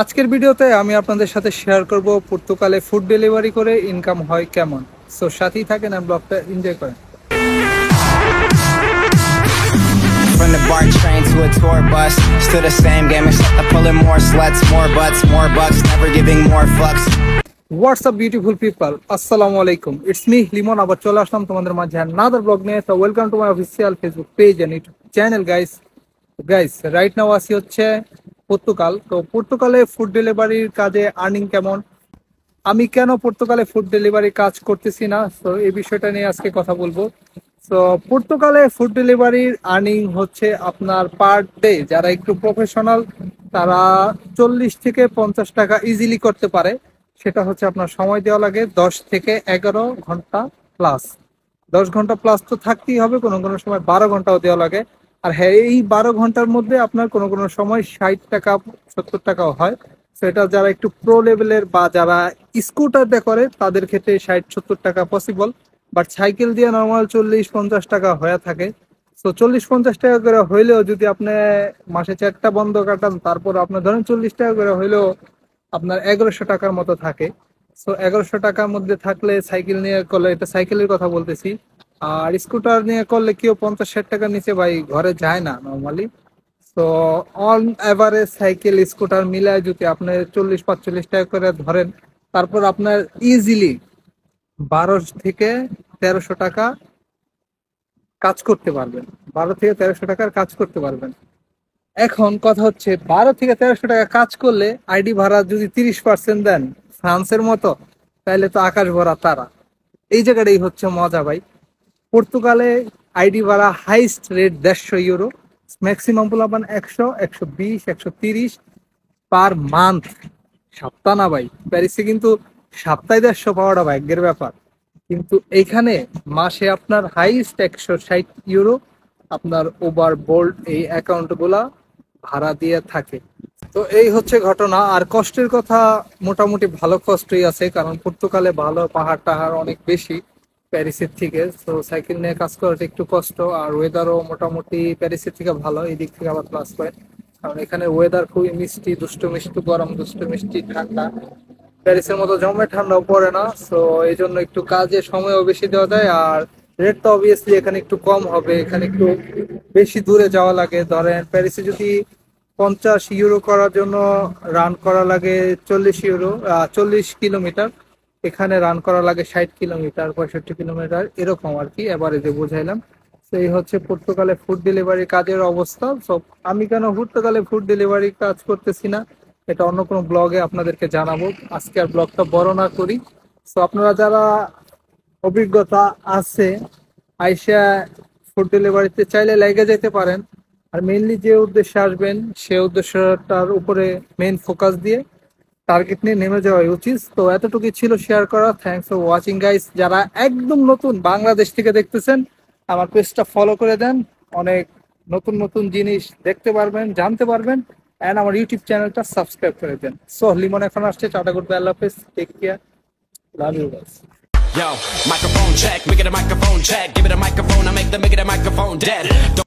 আজকের ভিডিওতে আমি আপনাদের সাথে শেয়ার করব পর্তুগালে ফুড ডেলিভারি করে ইনকাম হয় কেমন। সো সাথেই থাকেন আর ব্লগটা এনজয় করেন। From the BART train to a tour bus, still the same game except I'm pulling more sluts, more butts, more bucks, never giving more fucks. WhatsApp beautiful people, আসসালামু আলাইকুম। It's me Limon, আবার চলে আসলাম তোমাদের মাঝে another blog নিয়ে। তো welcome to my official Facebook page and YouTube channel guys right now আসি হচ্ছে পর্তুগাল। তো পর্তুগালে ফুড ডেলিভারির কাজে আর্নিং কেমন, আমি কেন পর্তুগালে ফুড ডেলিভারি কাজ করতেছি না, তো এই বিষয়টা নিয়ে আজকে কথা বলবো। তো পর্তুগালে ফুড ডেলিভারির আর্নিং হচ্ছে আপনার পার ডে, যারা একটু প্রফেশনাল তারা 40 থেকে 50 টাকা ইজিলি করতে পারে। সেটা হচ্ছে আপনার সময় দেওয়া লাগে 10 থেকে 11 ঘন্টা প্লাস। 10 ঘন্টা প্লাস তো থাকতেই হবে, কোনো কোনো সময় 12 ঘন্টাও দেওয়া লাগে। আর হ্যাঁ, এই 12 ঘন্টার মধ্যে আপনার কোনো কোনো সময় 60 টাকা 70 টাকাও হয়। সেটা যারা একটু প্রো লেভেলের বা যারা স্কুটার দিয়ে করে তাদের ক্ষেত্রে 60-70 টাকা পসিবল। বাট সাইকেল দিয়ে নর্মাল 40-50 টাকা হয়ে থাকে। তো 40-50 টাকা করে হইলেও যদি আপনি মাসে 4টা বন্ধ কাটান, তারপর আপনার ধরেন 40 টাকা করে হইলেও আপনার 1100 টাকার মতো থাকে। সো 1100 টাকার মধ্যে থাকলে সাইকেল নিয়ে করলে, এটা সাইকেলের কথা বলতেছি। আর স্কুটার নিয়ে করলে কেউ 50-60 টাকার নিচে ভাই ঘরে যায় না নর্মালি। তো অন এভারেজ সাইকেল স্কুটার মিলায় যদি আপনি 40-45 টাকা করে ধরেন, তারপর আপনার ইজিলি 12 থেকে 1300 টাকা কাজ করতে পারবেন। 12 থেকে 1300 টাকার কাজ করতে পারবেন। এখন কথা হচ্ছে 12 থেকে 1300 টাকা কাজ করলে আইডি ভাড়া যদি 30% দেন ফ্রান্সের মতো, তাহলে তো আকাশ ভরা তারা। এই জায়গাটাই হচ্ছে মজা ভাই। পর্তুগালে আইডি ভাড়া হাইস্ট রেট 150 ইউরো, ম্যাক্সিমাম পোলাপান 100, 120, 130 পার মান্থ। সপ্তাহ না ভাই, প্যারিসে কিন্তু সপ্তাহে 150 পাওয়াটা ভাগ্যের ব্যাপার। কিন্তু এইখানে মাসে আপনার হাইস্ট 160 ইউরো আপনার ওভার বোল্ড এই অ্যাকাউন্ট গুলা ভাড়া দিয়ে থাকে। তো এই হচ্ছে ঘটনা। আর কষ্টের কথা, মোটামুটি ভালো কষ্টই আছে, কারণ পর্তুগালে ভালো পাহাড় টাহাড় অনেক বেশি প্যারিসের থেকে। তো সাইকেল নিয়ে কাজ করাটা একটু কষ্ট। আর ওয়েদারও মোটামুটি প্যারিসের থেকে ভালো, এই দিক থেকে আবার প্লাস পয়েন্ট। কারণ এখানে ওয়েদার খুবই মিষ্টি, দুষ্টু মিষ্টি গরম, দুষ্টু মিষ্টি ঠান্ডা। প্যারিসের মতো জমে ঠান্ডাও পড়ে না। সো এই জন্য একটু কাজে সময়ও বেশি দেওয়া যায়। আর রেট তো অবভিয়াসলি এখানে একটু কম হবে, এখানে একটু বেশি দূরে যাওয়া লাগে। ধরেন প্যারিসে যদি 50 ইউরো করার জন্য রান করা লাগে 40 ইউরো, 40 কিলোমিটার, এখানে রান করা লাগে 60 কিলোমিটার, 65 কিলোমিটার, এরকম আর কি এভারেজে বুঝাইলাম। সেই হচ্ছে পর্তুগালে ফুড ডেলিভারি কাজের অবস্থা। সো আমি কেন পর্তুগালে ফুড ডেলিভারি কাজ করতেছি না, এটা অন্য কোনো ব্লগে আপনাদেরকে জানাবো। আজকে আর ব্লগটা বড় না করি। সো আপনারা যারা অভিজ্ঞতা আছে আইসা ফুড ডেলিভারিতে চাইলে লেগে যেতে পারেন। আর মেইনলি যে উদ্দেশ্যে আসবেন সে উদ্দেশ্যটার উপরে মেইন ফোকাস দিয়ে টার্গেট নিয়ে নেমে যাওয়া উচিত। তো এতটুকুই ছিল শেয়ার করা। Thanks for watching guys. যারা একদম নতুন বাংলাদেশ থেকে দেখতেছেন, আমার পেজটা ফলো করে দেন। অনেক নতুন নতুন জিনিস দেখতে পারবেন, জানতে পারবেন। অ্যান্ড আমার ইউটিউব চ্যানেলটা সাবস্ক্রাইব করে দেন। সো লিমন এখন আসছে, টাটা গুড বাই, আল্লাহ হাফেজ, take care, love you guys. Yo, microphone check, make it a microphone check. Give it a microphone, I make the microphone dead.